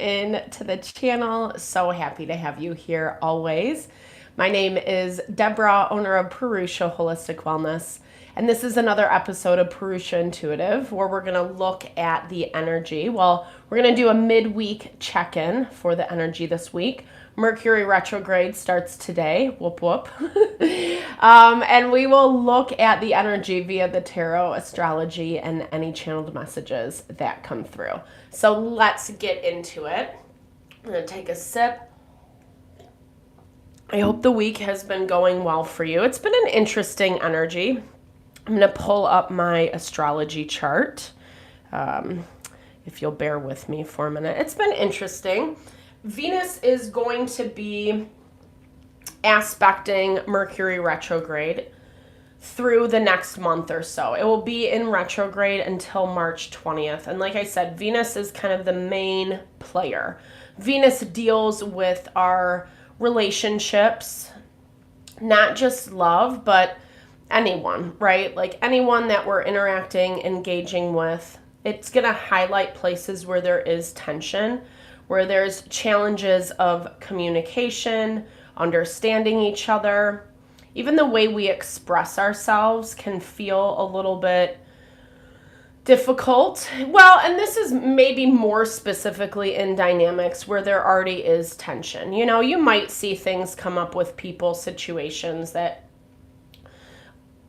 in to the channel. So happy to have you here always. My name is Deborah, owner of Purusha Holistic Wellness, and this is another episode of Purusha Intuitive where we're going to look at the energy. Well, we're going to do a midweek check-in for the energy this week. Mercury retrograde starts today, whoop whoop. And we will look at the energy via the tarot, astrology, and any channeled messages that come through. So let's get into it. I'm going to take a sip. I hope the week has been going well for you. It's been an interesting energy. I'm going to pull up my astrology chart. If you'll bear with me for a minute. It's been interesting. Venus is going to be aspecting Mercury retrograde through the next month or so. It will be in retrograde until March 20th. And like I said, Venus is kind of the main player. Venus deals with our relationships, not just love, but anyone, right? Like anyone that we're interacting, engaging with. It's going to highlight places where there is tension, where there's challenges of communication, understanding each other. Even the way we express ourselves can feel a little bit difficult. Well, and this is maybe more specifically in dynamics where there already is tension. You know, you might see things come up with people, situations that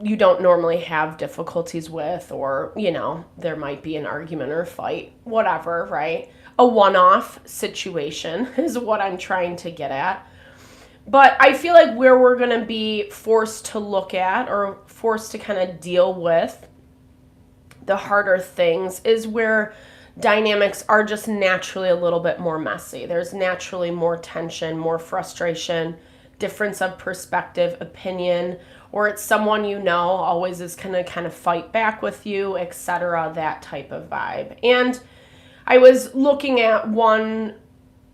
you don't normally have difficulties with, or, you know, there might be an argument or fight, whatever, right? A one-off situation is what I'm trying to get at. But I feel like where we're going to be forced to look at or forced to kind of deal with the harder things is where dynamics are just naturally a little bit more messy. There's naturally more tension, more frustration, difference of perspective, opinion, or it's someone you know always is going to kind of fight back with you, etc., that type of vibe. And I was looking at one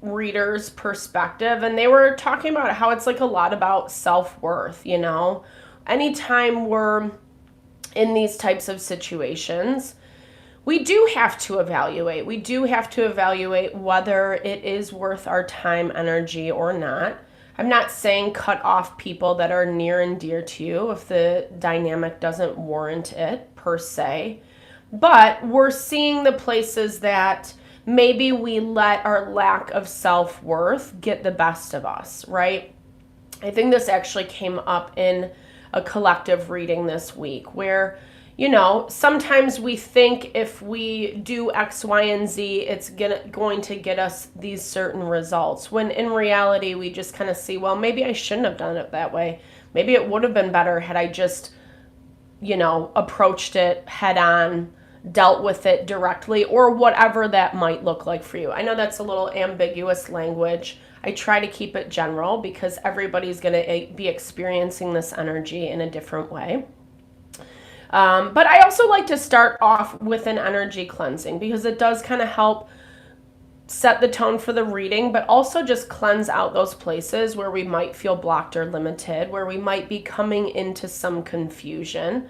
reader's perspective, and they were talking about how it's like a lot about self-worth, you know? Anytime we're in these types of situations, we do have to evaluate. We do have to evaluate whether it is worth our time, energy, or not. I'm not saying cut off people that are near and dear to you if the dynamic doesn't warrant it, per se. But we're seeing the places that maybe we let our lack of self-worth get the best of us, right? I think this actually came up in a collective reading this week where, you know, sometimes we think if we do X, Y, and Z, it's going to get us these certain results. When in reality, we just kind of see, well, maybe I shouldn't have done it that way. Maybe it would have been better had I just, you know, approached it head on, dealt with it directly, or whatever that might look like for you. I know that's a little ambiguous language. I try to keep it general because everybody's going to be experiencing this energy in a different way. But I also like to start off with an energy cleansing because it does kind of help set the tone for the reading, but also just cleanse out those places where we might feel blocked or limited, where we might be coming into some confusion,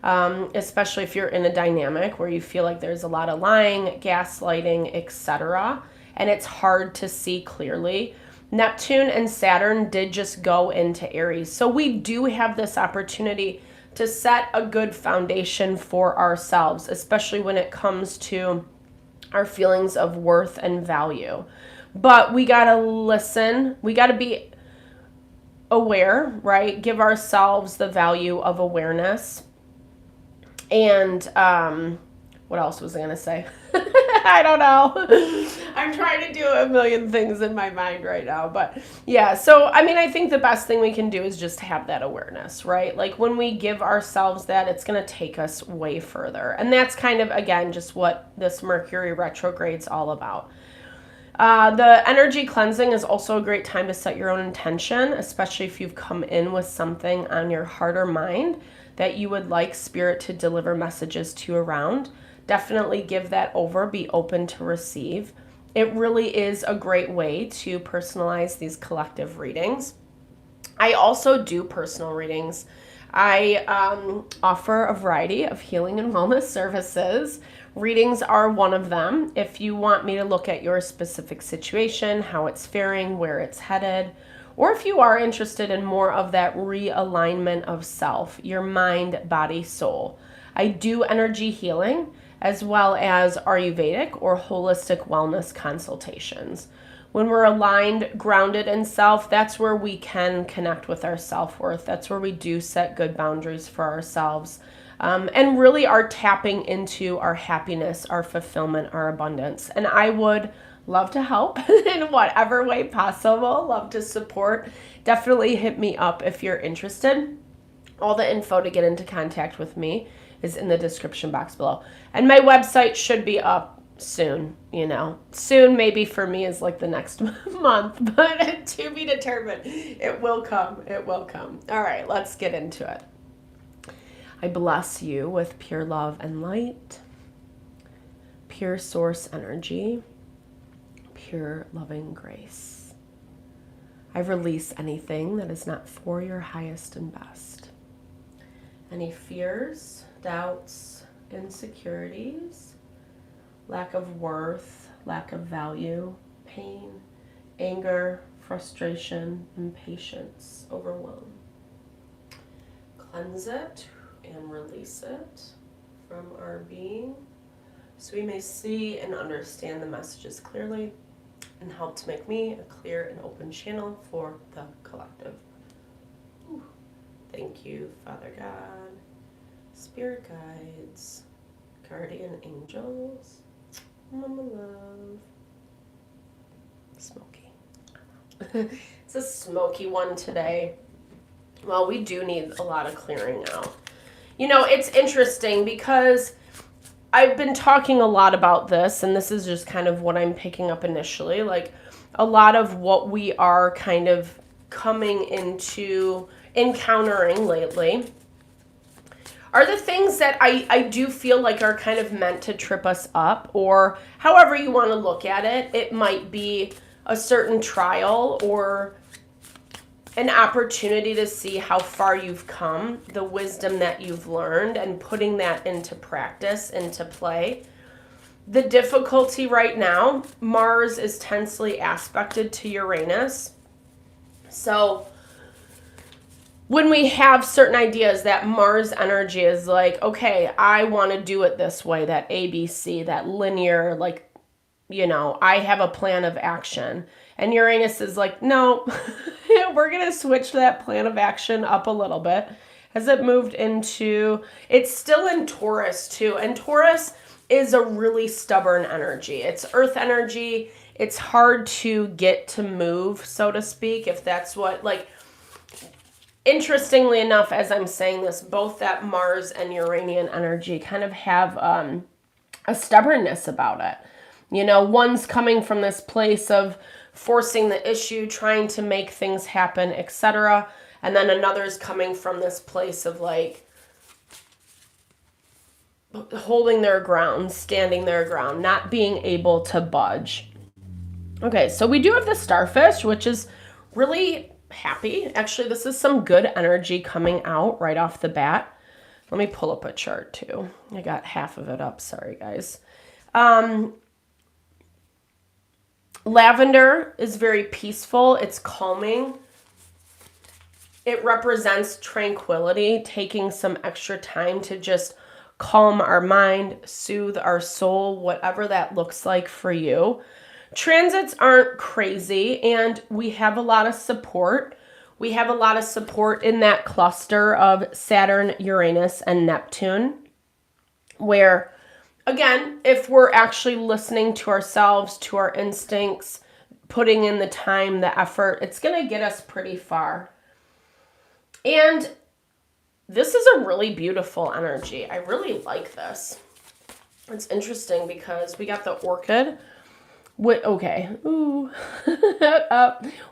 especially if you're in a dynamic where you feel like there's a lot of lying, gaslighting, etc., and it's hard to see clearly. Neptune and Saturn did just go into Aries, so we do have this opportunity to set a good foundation for ourselves, especially when it comes to our feelings of worth and value. But we gotta listen, we gotta be aware, right? Give ourselves the value of awareness. And what else was I gonna say? I don't know. I'm trying to do a million things in my mind right now. But yeah, so I mean, I think the best thing we can do is just have that awareness, right? Like when we give ourselves that, it's going to take us way further. And that's kind of, again, just what this Mercury retrograde's all about. The energy cleansing is also a great time to set your own intention, especially if you've come in with something on your heart or mind that you would like Spirit to deliver messages to you around. Definitely give that over, be open to receive. It really is a great way to personalize these collective readings. I also do personal readings I offer a variety of healing and wellness services. Readings are one of them. If you want me to look at your specific situation, how it's faring, where it's headed, or if you are interested in more of that realignment of self, your mind, body, soul, I do energy healing as well as Ayurvedic or holistic wellness consultations. When we're aligned, grounded in self, that's where we can connect with our self-worth. That's where we do set good boundaries for ourselves, and really are tapping into our happiness, our fulfillment, our abundance. And I would love to help in whatever way possible, love to support. Definitely hit me up if you're interested. All the info to get into contact with me is in the description box below. And my website should be up soon, soon maybe for me is like the next month, but to be determined. It will come. All right, let's get into it. I bless you with pure love and light, pure source energy, pure loving grace. I release anything that is not for your highest and best. Any fears, doubts, insecurities, lack of worth, lack of value, pain, anger, frustration, impatience, overwhelm. Cleanse it and release it from our being so we may see and understand the messages clearly and help to make me a clear and open channel for the collective. Ooh. Thank you, Father God, Spirit guides, guardian angels, Mama love. Smoky. It's a smoky one today. Well, we do need a lot of clearing out. It's interesting because I've been talking a lot about this, and this is just kind of what I'm picking up initially. Like, a lot of what we are kind of coming into encountering lately are the things that I do feel like are kind of meant to trip us up, or however you want to look at it. It might be a certain trial or an opportunity to see how far you've come, the wisdom that you've learned, and putting that into practice, into play. The difficulty right now, Mars is tensely aspected to Uranus. So when we have certain ideas, that Mars energy is like, okay, I want to do it this way, that ABC, that linear, like, I have a plan of action. And Uranus is like, no, we're going to switch that plan of action up a little bit. As it moved into, it's still in Taurus too. And Taurus is a really stubborn energy. It's earth energy. It's hard to get to move, so to speak, if that's what, like, interestingly enough, as I'm saying this, both that Mars and Uranian energy kind of have a stubbornness about it. One's coming from this place of forcing the issue, trying to make things happen, etc. And then another's coming from this place of like holding their ground, standing their ground, not being able to budge. Okay, so we do have the starfish, which is really happy. Actually, this is some good energy coming out right off the bat. Let me pull up a chart too. I got half of it up. Sorry, guys. Lavender is very peaceful. It's calming. It represents tranquility, taking some extra time to just calm our mind, soothe our soul, whatever that looks like for you. Transits aren't crazy, and we have a lot of support. We have a lot of support in that cluster of Saturn, Uranus, and Neptune, where, again, if we're actually listening to ourselves, to our instincts, putting in the time, the effort, it's going to get us pretty far. And this is a really beautiful energy. I really like this. It's interesting because we got the orchid. Okay. Ooh.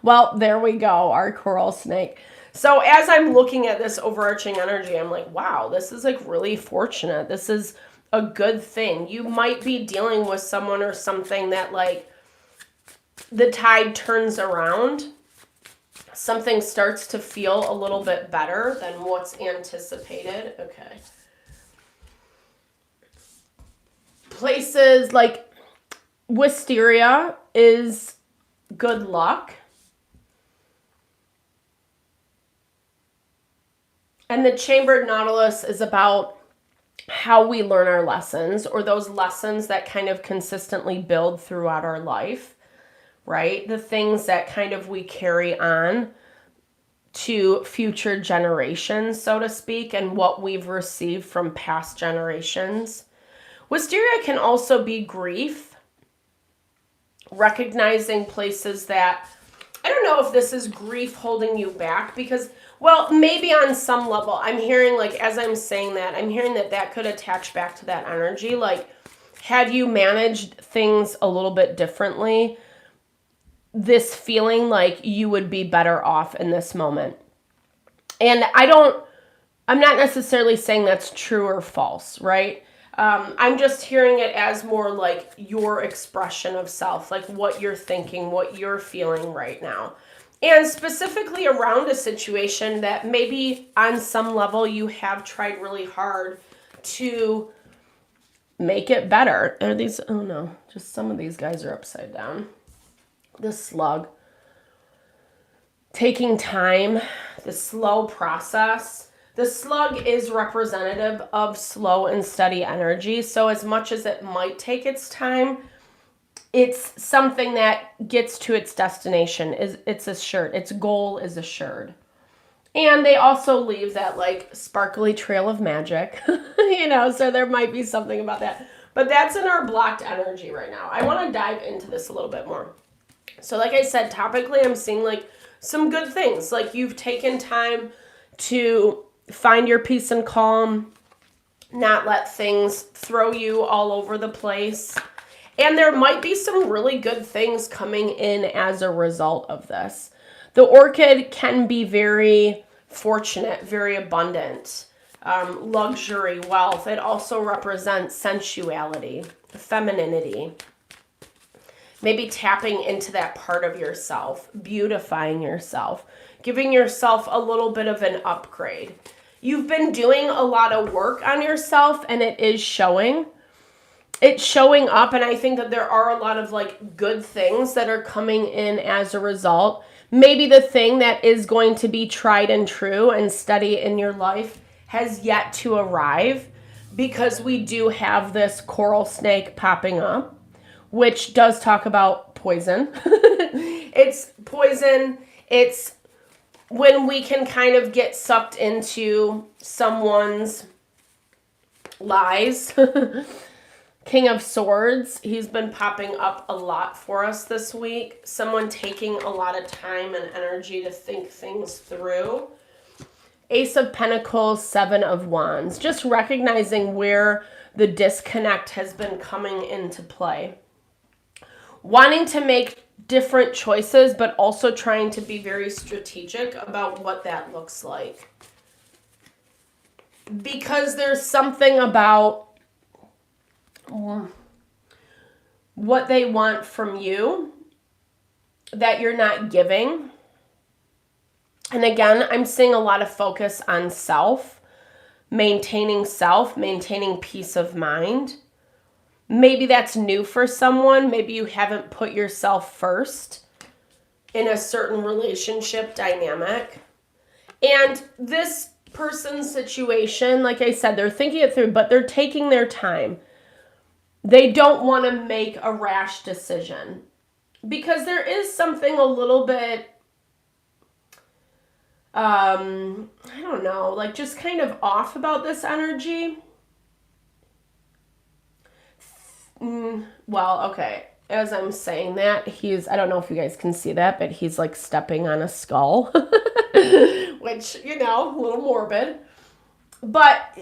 Well, there we go. Our coral snake. So as I'm looking at this overarching energy, I'm like, wow, this is like really fortunate. This is a good thing. You might be dealing with someone or something that like the tide turns around. something starts to feel a little bit better than what's anticipated. Okay. Places like Wisteria is good luck. And the Chambered Nautilus is about how we learn our lessons, or those lessons that kind of consistently build throughout our life, right? The things that kind of we carry on to future generations, so to speak, and what we've received from past generations. Wisteria can also be grief, recognizing places that, I don't know if this is grief holding you back, because, well, maybe on some level, I'm hearing, like, as I'm saying that, I'm hearing that that could attach back to that energy. Like, had you managed things a little bit differently, this feeling like you would be better off in this moment. And I'm not necessarily saying that's true or false, right? I'm just hearing it as more like your expression of self, like what you're thinking, what you're feeling right now. And specifically around a situation that maybe on some level you have tried really hard to make it better. Are these, oh no, just some of these guys are upside down. The slug. Taking time, the slow process. The slug is representative of slow and steady energy. So as much as it might take its time, it's something that gets to its destination. It's assured. Its goal is assured. And they also leave that like sparkly trail of magic, you know, so there might be something about that. But that's in our blocked energy right now. I want to dive into this a little bit more. So like I said, topically, I'm seeing like some good things. Like you've taken time to find your peace and calm, not let things throw you all over the place. And there might be some really good things coming in as a result of this. The orchid can be very fortunate, very abundant, luxury, wealth. It also represents sensuality, femininity. Maybe tapping into that part of yourself, beautifying yourself, giving yourself a little bit of an upgrade. You've been doing a lot of work on yourself and it is showing. It's showing up, and I think that there are a lot of like good things that are coming in as a result. Maybe the thing that is going to be tried and true and steady in your life has yet to arrive, because we do have this coral snake popping up, which does talk about poison. It's poison. It's when we can kind of get sucked into someone's lies. King of Swords, he's been popping up a lot for us this week. Someone taking a lot of time and energy to think things through. Ace of Pentacles, Seven of Wands. Just recognizing where the disconnect has been coming into play. Wanting to make different choices, but also trying to be very strategic about what that looks like. Because there's something about what they want from you that you're not giving. And again, I'm seeing a lot of focus on self, maintaining peace of mind. Maybe that's new for someone. Maybe you haven't put yourself first in a certain relationship dynamic. And this person's situation, like I said, they're thinking it through, but they're taking their time. They don't want to make a rash decision, because there is something a little bit, I don't know, like just kind of off about this energy. Well, okay, as I'm saying that, I don't know if you guys can see that, but he's like stepping on a skull, which, you know, a little morbid, but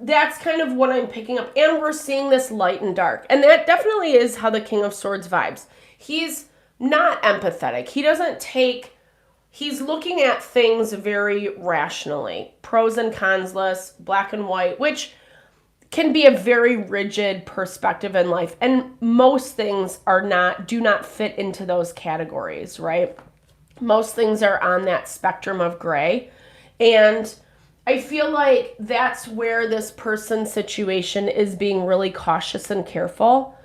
that's kind of what I'm picking up. And we're seeing this light and dark. And that definitely is how the King of Swords vibes. He's not empathetic. He's looking at things very rationally. Pros and cons list, black and white, which can be a very rigid perspective in life. And most things do not fit into those categories, right? Most things are on that spectrum of gray. And I feel like that's where this person's situation is being really cautious and careful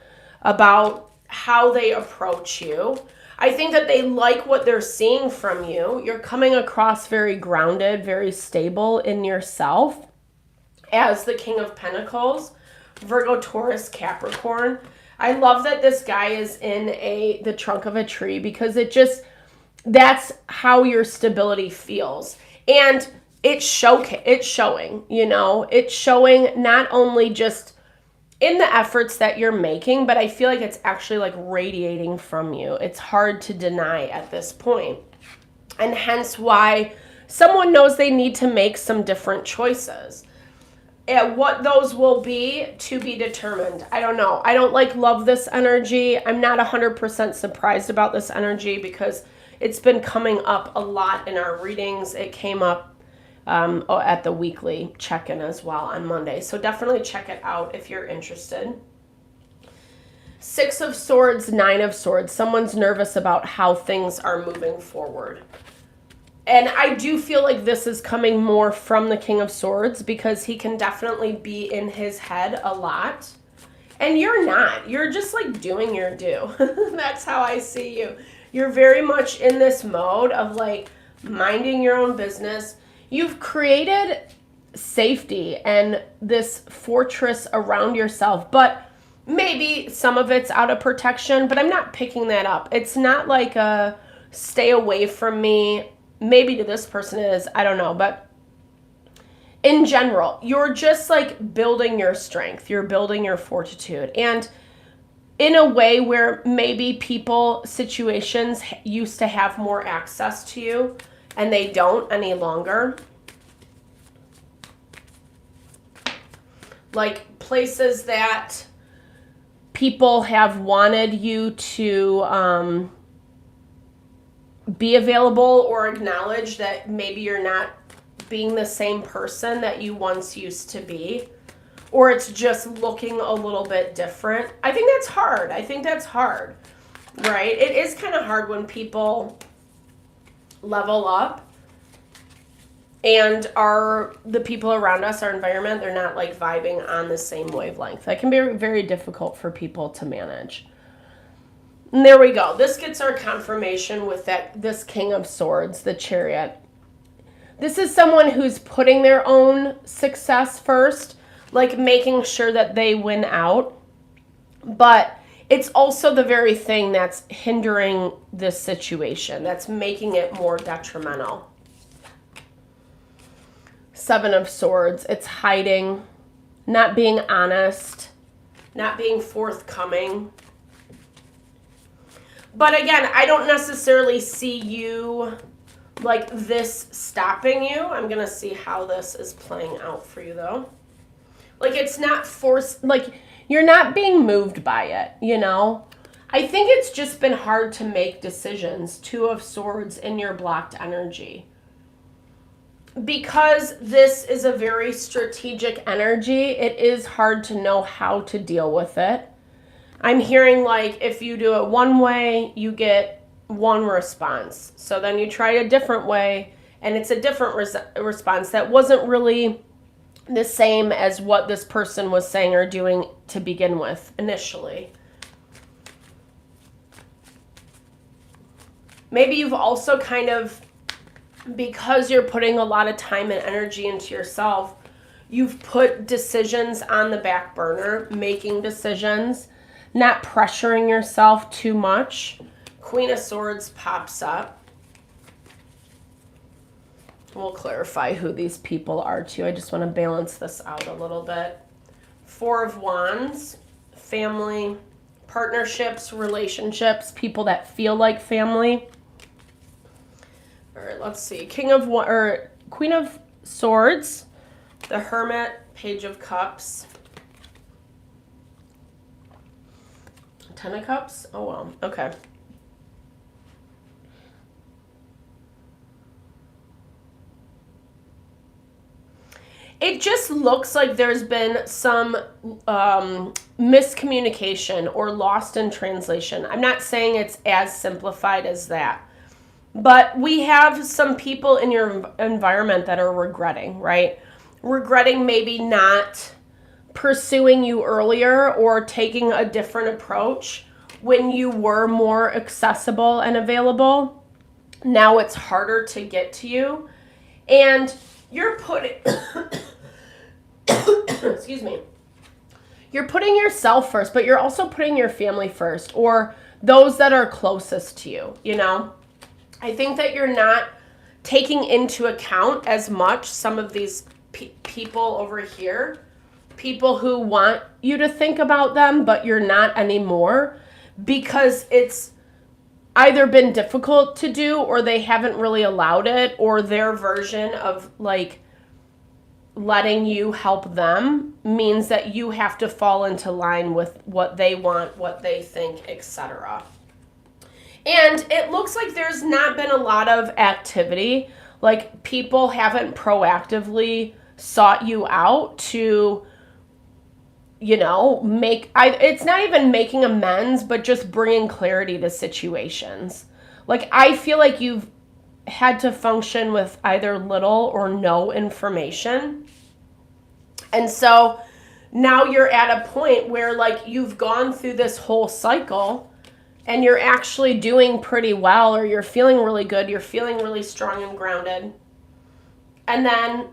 about how they approach you. I think that they like what they're seeing from you. You're coming across very grounded, very stable in yourself as the King of Pentacles, Virgo, Taurus, Capricorn. I love that this guy is in the trunk of a tree, because that's how your stability feels. And it's showing, you know, it's showing not only just in the efforts that you're making, but I feel like it's actually like radiating from you. It's hard to deny at this point. And hence why someone knows they need to make some different choices. And what those will be, to be determined. I don't know. I don't love this energy. I'm not 100% surprised about this energy, because it's been coming up a lot in our readings. It came up at the weekly check-in as well on Monday. So definitely check it out if you're interested. 6 of Swords, 9 of Swords. Someone's nervous about how things are moving forward. And I do feel like this is coming more from the King of Swords, because he can definitely be in his head a lot. And you're not. You're just like doing your due. That's how I see you. You're very much in this mode of like minding your own business. You've created safety and this fortress around yourself, but maybe some of it's out of protection, but I'm not picking that up. It's not like a stay away from me. Maybe to this person it is, I don't know, but in general, you're just like building your strength. You're building your fortitude. And in a way where maybe situations used to have more access to you, and they don't any longer. Like places that people have wanted you to be available, or acknowledge that maybe you're not being the same person that you once used to be, or it's just looking a little bit different. I think that's hard. Right? It is kind of hard when people level up and the people around us, our environment, they're not like vibing on the same wavelength. That can be very difficult for people to manage. And there we go. This gets our confirmation with this King of Swords, the Chariot. This is someone who's putting their own success first, like making sure that they win out. But it's also the very thing that's hindering this situation, that's making it more detrimental. 7 of Swords, it's hiding, not being honest, not being forthcoming. But again, I don't necessarily see you like this stopping you. I'm going to see how this is playing out for you though. Like it's not forced, like you're not being moved by it, you know? I think it's just been hard to make decisions, 2 of Swords in your blocked energy. Because this is a very strategic energy, it is hard to know how to deal with it. I'm hearing like if you do it one way, you get one response. So then you try a different way, and it's a different response that wasn't really the same as what this person was saying or doing to begin with initially. Maybe you've also kind of, because you're putting a lot of time and energy into yourself, you've put decisions on the back burner, making decisions, not pressuring yourself too much. Queen of Swords pops up. We'll clarify who these people are too. I just want to balance this out a little bit. 4 of Wands, family, partnerships, relationships, people that feel like family. All right, let's see. Queen of Swords, the Hermit, Page of Cups, 10 of Cups. Oh well, okay. It just looks like there's been some miscommunication or lost in translation. I'm not saying it's as simplified as that. But we have some people in your environment that are regretting, right? Regretting maybe not pursuing you earlier or taking a different approach when you were more accessible and available. Now it's harder to get to you. And you're putting, excuse me, you're putting yourself first, but you're also putting your family first, or those that are closest to you, you know? I think that you're not taking into account as much some of these people over here, people who want you to think about them, but you're not anymore, because it's either been difficult to do, or they haven't really allowed it, or their version of like letting you help them means that you have to fall into line with what they want, what they think, etc. And it looks like there's not been a lot of activity. Like, people haven't proactively sought you out to, you know, it's not even making amends, but just bringing clarity to situations. Like, I feel like you've had to function with either little or no information. And so now you're at a point where, like, you've gone through this whole cycle and you're actually doing pretty well, or you're feeling really good, you're feeling really strong and grounded. And then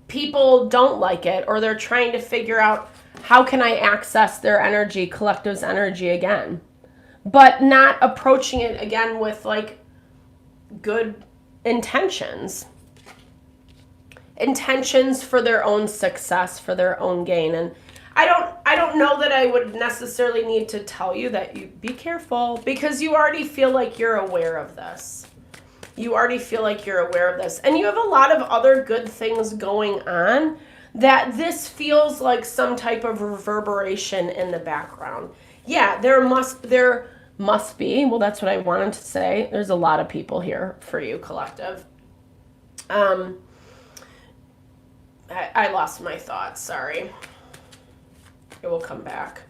people don't like it, or they're trying to figure out, how can I access their energy, collective's energy again? But not approaching it again with like good intentions. Intentions for their own success, for their own gain. And I don't know that I would necessarily need to tell you that you be careful, because you already feel like you're aware of this. You already feel like you're aware of this. And you have a lot of other good things going on, that this feels like some type of reverberation in the background. Yeah, there must be, well, that's what I wanted to say. There's a lot of people here for you, collective. I lost my thoughts, sorry. It will come back.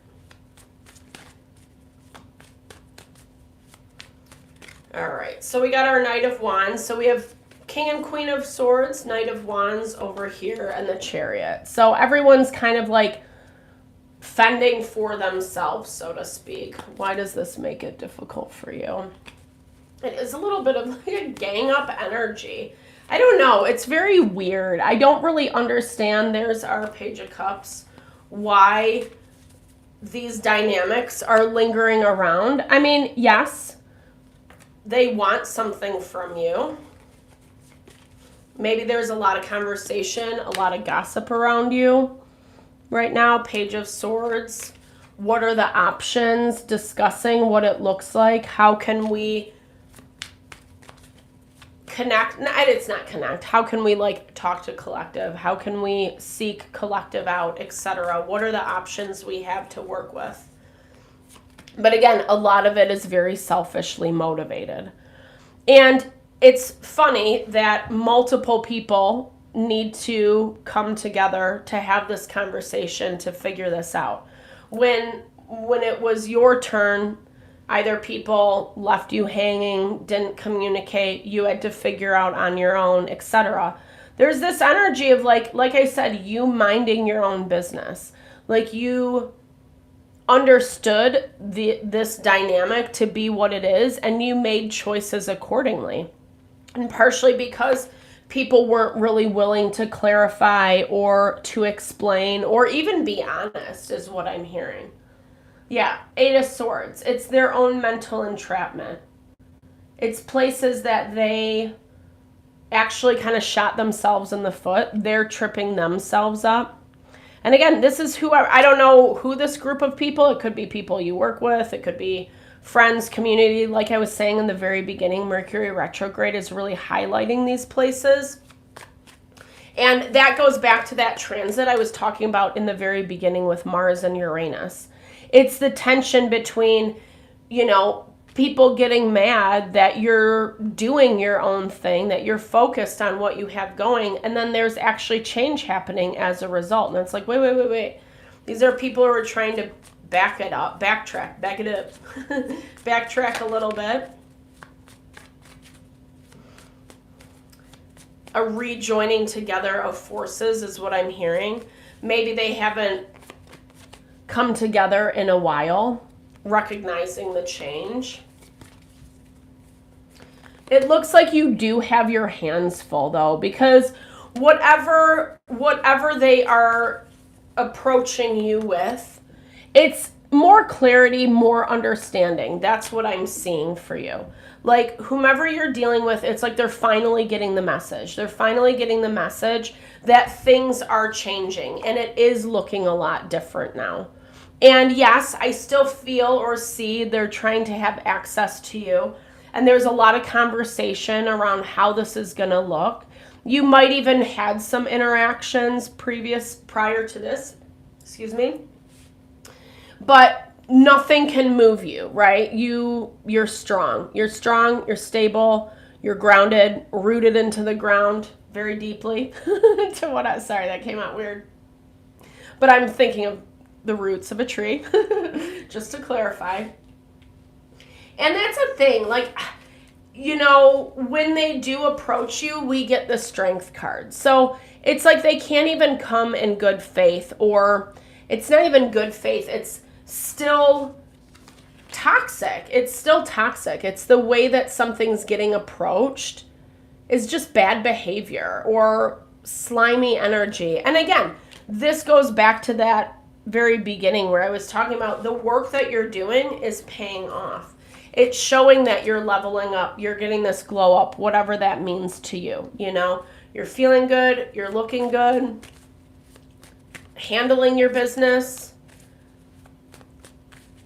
All right, so we got our Knight of Wands. So we have King and Queen of Swords, Knight of Wands over here, and the Chariot. So everyone's kind of like fending for themselves, so to speak. Why does this make it difficult for you? It is a little bit of like a gang up energy. I don't know. It's very weird. I don't really understand. There's our Page of Cups. Why these dynamics are lingering around. I mean, yes, they want something from you. Maybe there's a lot of conversation, a lot of gossip around you right now. Page of Swords. What are the options? Discussing what it looks like. How can we connect? It's not connect. How can we like talk to collective? How can we seek collective out, etc.? What are the options we have to work with? But again, a lot of it is very selfishly motivated. And it's funny that multiple people need to come together to have this conversation to figure this out. When it was your turn, either people left you hanging, didn't communicate, you had to figure out on your own, etc. There's this energy of like I said, you minding your own business. Like you understood this dynamic to be what it is, and you made choices accordingly. And partially because people weren't really willing to clarify or to explain or even be honest, is what I'm hearing. Yeah, Eight of Swords. It's their own mental entrapment. It's places that they actually kind of shot themselves in the foot. They're tripping themselves up. And again, this is I don't know who this group of people, it could be people you work with, it could be friends, community. Like I was saying in the very beginning, Mercury retrograde is really highlighting these places. And that goes back to that transit I was talking about in the very beginning with Mars and Uranus. It's the tension between, people getting mad that you're doing your own thing, that you're focused on what you have going, and then there's actually change happening as a result. And it's like, wait. These are people who are trying to back it up, back it up, backtrack a little bit. a rejoining together of forces is what I'm hearing. Maybe they haven't come together in a while, recognizing the change. It looks like you do have your hands full though, because whatever they are approaching you with, it's more clarity, more understanding. That's what I'm seeing for you. Like whomever you're dealing with, it's like they're finally getting the message. They're finally getting the message that things are changing and it is looking a lot different now. And yes, I still feel or see they're trying to have access to you. And there's a lot of conversation around how this is going to look. You might even had some interactions prior to this, but nothing can move you, right? You're strong. You're strong, you're stable, you're grounded, rooted into the ground very deeply. Sorry, that came out weird. But I'm thinking of the roots of a tree, just to clarify. And that's a thing, like, you know, when they do approach you, we get the strength card. So it's like they can't even come in good faith, or it's not even good faith. It's still toxic. It's still toxic. It's the way that something's getting approached is just bad behavior or slimy energy. And again, this goes back to that very beginning where I was talking about the work that you're doing is paying off. It's showing that you're leveling up, you're getting this glow up, whatever that means to you, you know? You're feeling good, you're looking good, handling your business.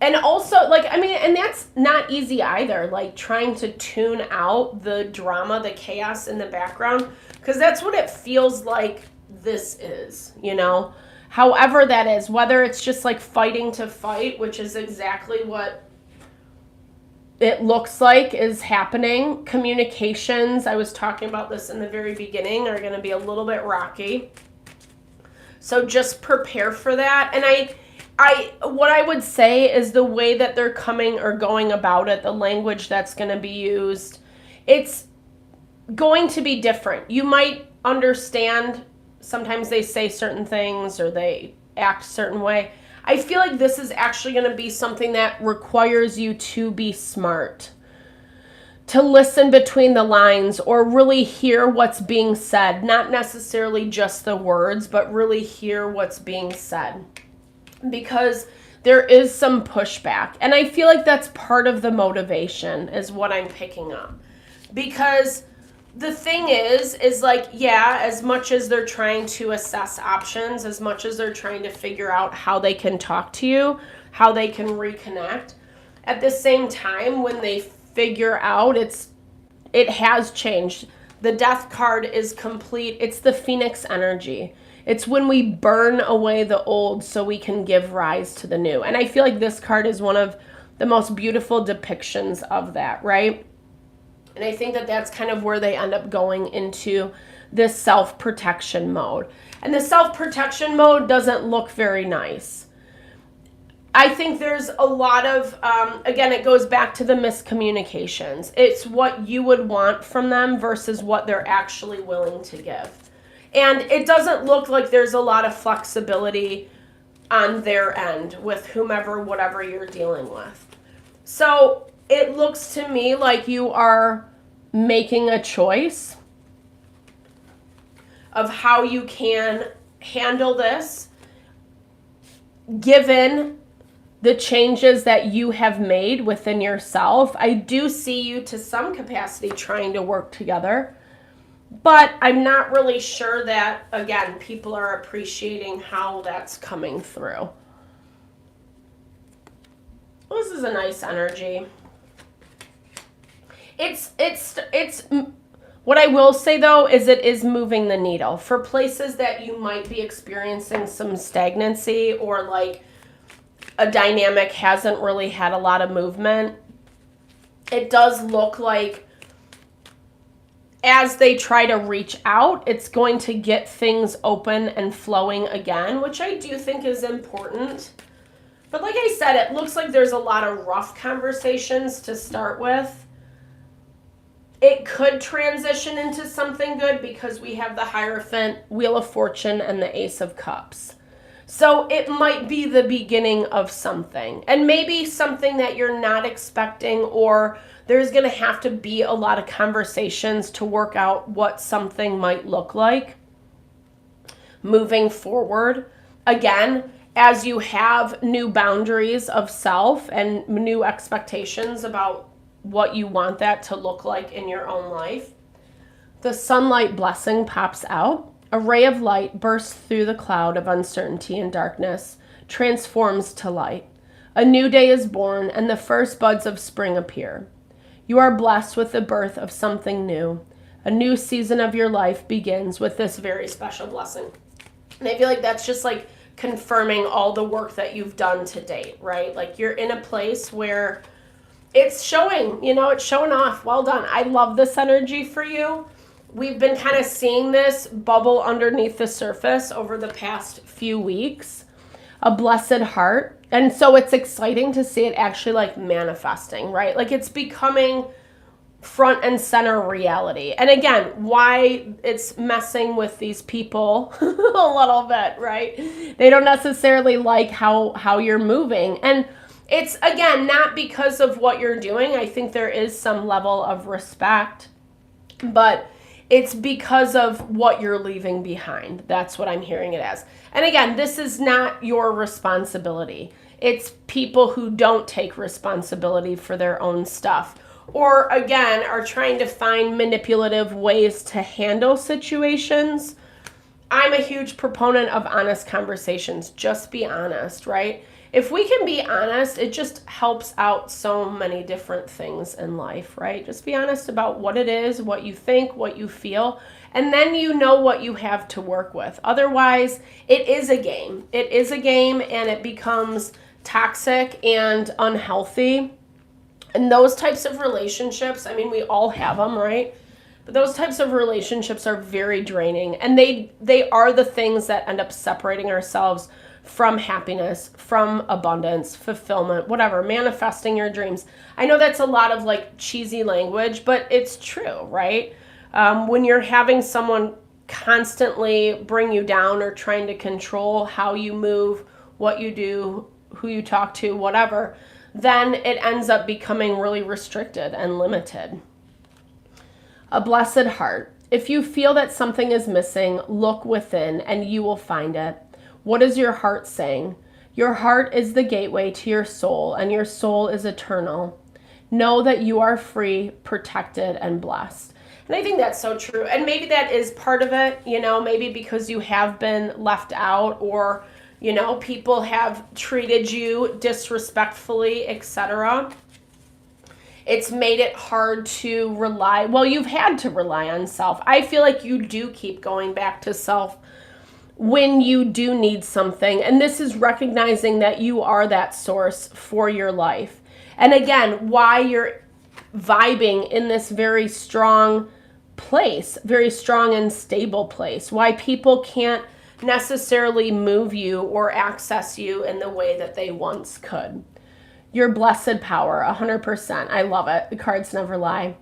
And also, like, I mean, and that's not easy either, like trying to tune out the drama, the chaos in the background, because that's what it feels like this is, you know? However that is, whether it's just like fighting to fight, which is exactly what it looks like is happening. Communications, I was talking about this in the very beginning, are going to be a little bit rocky. So just prepare for that. And what I would say is the way that they're coming or going about it, the language that's going to be used, it's going to be different. You might understand, sometimes they say certain things or they act a certain way. I feel like this is actually going to be something that requires you to be smart, to listen between the lines or really hear what's being said, not necessarily just the words, but really hear what's being said, because there is some pushback. And I feel like that's part of the motivation is what I'm picking up, because the thing is like, yeah, as much as they're trying to assess options, as much as they're trying to figure out how they can talk to you, how they can reconnect, at the same time, when they figure out it has changed. The death card is complete. It's the Phoenix energy. It's when we burn away the old so we can give rise to the new. And I feel like this card is one of the most beautiful depictions of that, right? And I think that that's kind of where they end up going into this self-protection mode. And the self-protection mode doesn't look very nice. I think there's a lot of, again, it goes back to the miscommunications. It's what you would want from them versus what they're actually willing to give. And it doesn't look like there's a lot of flexibility on their end with whomever, whatever you're dealing with. So it looks to me like you are making a choice of how you can handle this, given the changes that you have made within yourself. I do see you to some capacity trying to work together, but I'm not really sure that, again, people are appreciating how that's coming through. Well, this is a nice energy. It's what I will say though is it is moving the needle for places that you might be experiencing some stagnancy or like a dynamic hasn't really had a lot of movement. It does look like as they try to reach out, it's going to get things open and flowing again, which I do think is important. But like I said, it looks like there's a lot of rough conversations to start with. It could transition into something good because we have the Hierophant, Wheel of Fortune, and the Ace of Cups. So it might be the beginning of something, and maybe something that you're not expecting, or there's going to have to be a lot of conversations to work out what something might look like moving forward. Again, as you have new boundaries of self and new expectations about what you want that to look like in your own life, the sunlight blessing pops out. A ray of light bursts through the cloud of uncertainty and darkness, transforms to light. A new day is born, and the first buds of spring appear. You are blessed with the birth of something new. A new season of your life begins with this very special blessing. And I feel like that's just like confirming all the work that you've done to date, right? Like you're in a place where it's showing, it's showing off. Well done. I love this energy for you. We've been kind of seeing this bubble underneath the surface over the past few weeks. A blessed heart. And so it's exciting to see it actually like manifesting, right? Like it's becoming front and center reality. And again, why it's messing with these people a little bit, right? They don't necessarily like how you're moving. And it's, again, not because of what you're doing. I think there is some level of respect, but it's because of what you're leaving behind. That's what I'm hearing it as. And again, this is not your responsibility. It's people who don't take responsibility for their own stuff, or again, are trying to find manipulative ways to handle situations. I'm a huge proponent of honest conversations. Just be honest, right? If we can be honest, it just helps out so many different things in life, right? Just be honest about what it is, what you think, what you feel, and then you know what you have to work with. Otherwise, it is a game. It is a game, and it becomes toxic and unhealthy. And those types of relationships, I mean, we all have them, right? But those types of relationships are very draining, and they are the things that end up separating ourselves from happiness, from abundance, fulfillment, whatever, manifesting your dreams. I know that's a lot of like cheesy language, but it's true, right? When you're having someone constantly bring you down or trying to control how you move, what you do, who you talk to, whatever, then it ends up becoming really restricted and limited. A blessed heart. If you feel that something is missing, look within and you will find it. What is your heart saying? Your heart is the gateway to your soul, and your soul is eternal. Know that you are free, protected, and blessed. And I think that's so true. And maybe that is part of it, maybe because you have been left out, or, people have treated you disrespectfully, etc. It's made it hard to rely. Well, you've had to rely on self. I feel like you do keep going back to self when you do need something. And this is recognizing that you are that source for your life. And again, why you're vibing in this very strong place, very strong and stable place, why people can't necessarily move you or access you in the way that they once could. Your blessed power, 100%. I love it. The cards never lie.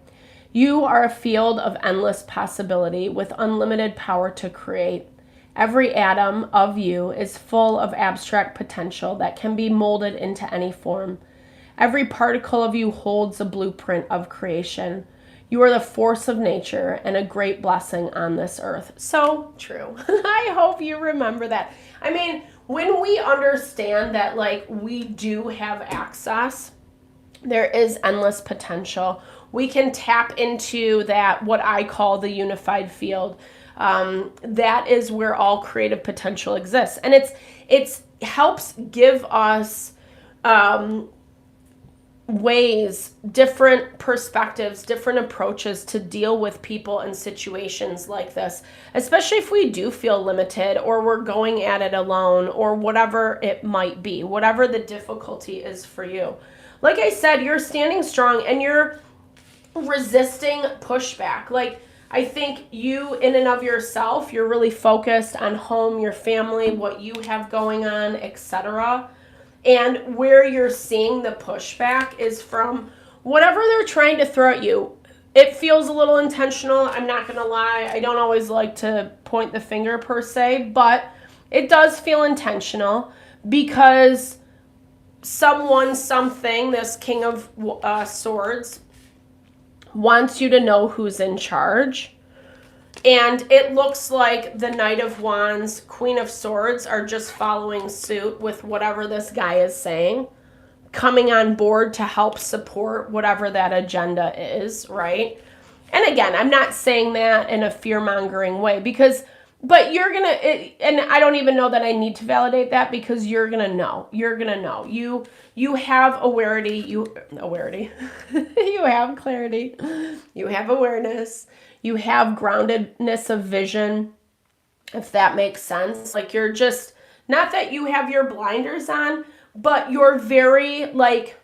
You are a field of endless possibility with unlimited power to create. Every atom of you is full of abstract potential that can be molded into any form. Every particle of you holds a blueprint of creation. You are the force of nature and a great blessing on this earth. So true. I hope you remember that. I mean, when we understand that, like, we do have access, there is endless potential. We can tap into that, what I call the unified field. That is where all creative potential exists. And it's helps give us ways, different perspectives, different approaches to deal with people and situations like this, especially if we do feel limited or we're going at it alone or whatever it might be, whatever the difficulty is for you. Like I said, you're standing strong and you're resisting pushback. Like, I think you in and of yourself, you're really focused on home, your family, what you have going on, etc. And where you're seeing the pushback is from whatever they're trying to throw at you. it feels a little intentional. I'm not going to lie. I don't always like to point the finger per se, but it does feel intentional because someone, something, this King of Swords, wants you to know who's in charge. And it looks like the Knight of Wands, Queen of Swords are just following suit with whatever this guy is saying, coming on board to help support whatever that agenda is, right? And again, I'm not saying that in a fear-mongering way but you're going to, and I don't even know that I need to validate that because you're going to know. You're going to know. You have awareness, you have clarity, you have awareness, you have groundedness of vision, if that makes sense. Like you're just, not that you have your blinders on, but you're very like,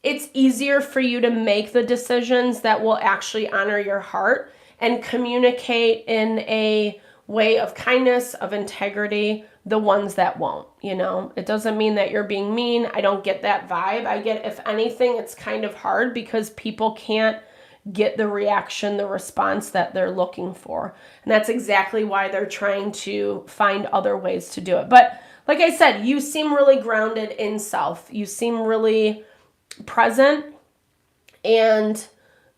it's easier for you to make the decisions that will actually honor your heart and communicate in a way of kindness, of integrity, the ones that won't, It doesn't mean that you're being mean. I don't get that vibe. I get, if anything, it's kind of hard because people can't get the reaction, the response that they're looking for. And that's exactly why they're trying to find other ways to do it. But like I said, you seem really grounded in self. You seem really present, and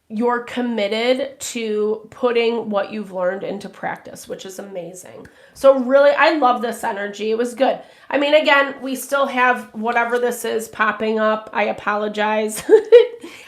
you're committed to putting what you've learned into practice, which is amazing. So really, I love this energy. It was good. I mean, again, we still have whatever this is popping up. I apologize.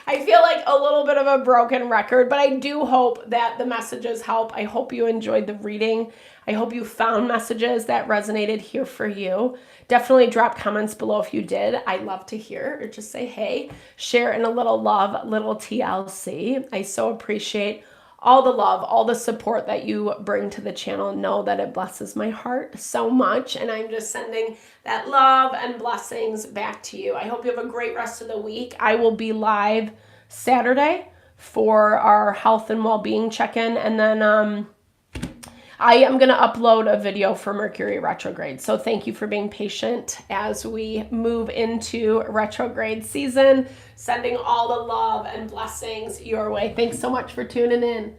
I feel like a little bit of a broken record, but I do hope that the messages help. I hope you enjoyed the reading. I hope you found messages that resonated here for you. Definitely drop comments below if you did. I love to hear, or just say, hey, share in a little love, little TLC. I so appreciate all the love, all the support that you bring to the channel. Know that it blesses my heart so much, and I'm just sending that love and blessings back to you. I hope you have a great rest of the week. I will be live Saturday for our health and well-being check-in, and then I am going to upload a video for Mercury retrograde. So thank you for being patient as we move into retrograde season. Sending all the love and blessings your way. Thanks so much for tuning in.